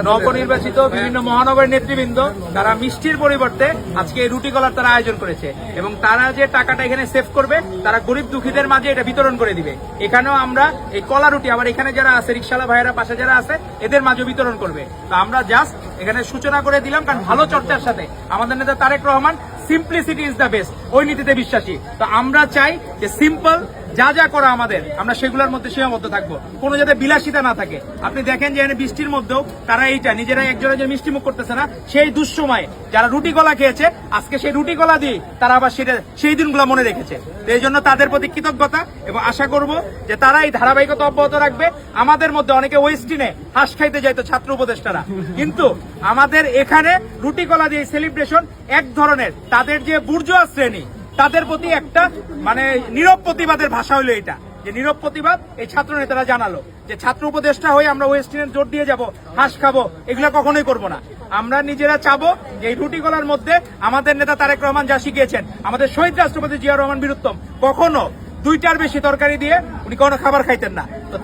নবনির্বাচিত বিভিন্ন মহানগরের নেতৃবৃন্দ তারা মিষ্টির পরিবর্তে আজকে এই রুটি কলার তারা আয়োজন করেছে এবং তারা যে টাকাটা এখানে সেভ করবে তারা গরিব দুঃখীদের মাঝে এটা বিতরণ করে দিবে। এখানেও আমরা এই কলা রুটি আবার এখানে যারা আছে রিকশালা ভাইয়েরা পাশে যারা আছে এদের মাঝে বিতরণ করবে। তো আমরা জাস্ট এখানে সূচনা করে দিলাম, কারণ ভালো চর্চার সাথে আমাদের নেতা Tarique Rahman simplicity is the best ওই নীতিতে বিশ্বাসী। তো আমরা চাই যে সিম্পল যা যা করা আমাদের আমরা সেগুলোর মধ্যে সীমাবদ্ধ থাকবো, কোনো যাতে বিলাসিতা না থাকে। আপনি দেখেন যে এখানে বৃষ্টির মধ্যেও তারা এইটা নিজেরা একজনের যে মিষ্টি মুখ করতেছে না, সেই দুঃসময়ে যারা রুটি কলা খেয়েছে আজকে সেই রুটি কলা দিয়ে তারা আবার সেই দিনগুলো মনে রেখেছে। তো এই জন্য তাদের প্রতি কৃতজ্ঞতা এবং আশা করব যে তারা এই ধারাবাহিকতা অব্যাহত রাখবে। আমাদের মধ্যে অনেকে ওয়েস্টিনে হাঁস খাইতে যাইতো ছাত্র উপদেষ্টারা, কিন্তু আমাদের এখানে রুটি কলা দিয়ে সেলিব্রেশন এক ধরনের তাদের যে বুর্জোয়া শ্রেণী তাদের প্রতি একটা মানে নীরব প্রতিবাদের ভাষা হলো এটা, যে নীরব প্রতিবাদ এই ছাত্র নেতারা জানালো যে ছাত্র উপদেষ্টা হয়ে আমরা ওয়েস্টিনের জোর দিয়ে যাব, হাঁস খাবো, এগুলো কখনোই করবো না। আমরা নিজেরা চাবো যে এই রুটি কলার মধ্যে আমাদের নেতা তারেক রহমান যা শিখিয়েছেন, আমাদের শহীদ রাষ্ট্রপতি জিয়া রহমান বীরুত্তম কখনো 2টার বেশি তরকারি দিয়ে উনি কোনো খাবার খাইতেন না। তো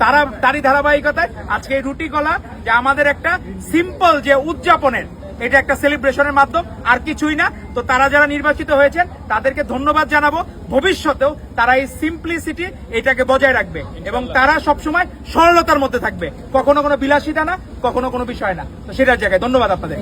তারই ধারাবাহিকতায় আজকে এই রুটি কলা যে আমাদের একটা সিম্পল যে উদযাপনের এটা একটা সেলিব্রেশনের মাধ্যম, আর কিছুই না। তো তারা যারা নির্বাচিত হয়েছেন তাদেরকে ধন্যবাদ জানাবো। ভবিষ্যতেও তারা এই সিম্পলিসিটি এটাকে বজায় রাখবে এবং তারা সবসময় সরলতার মধ্যে থাকবে, কখনো কোনো বিলাসিতা না, কখনো কোনো বিষয় না। তো সেটার জায়গায় ধন্যবাদ আপনাদের।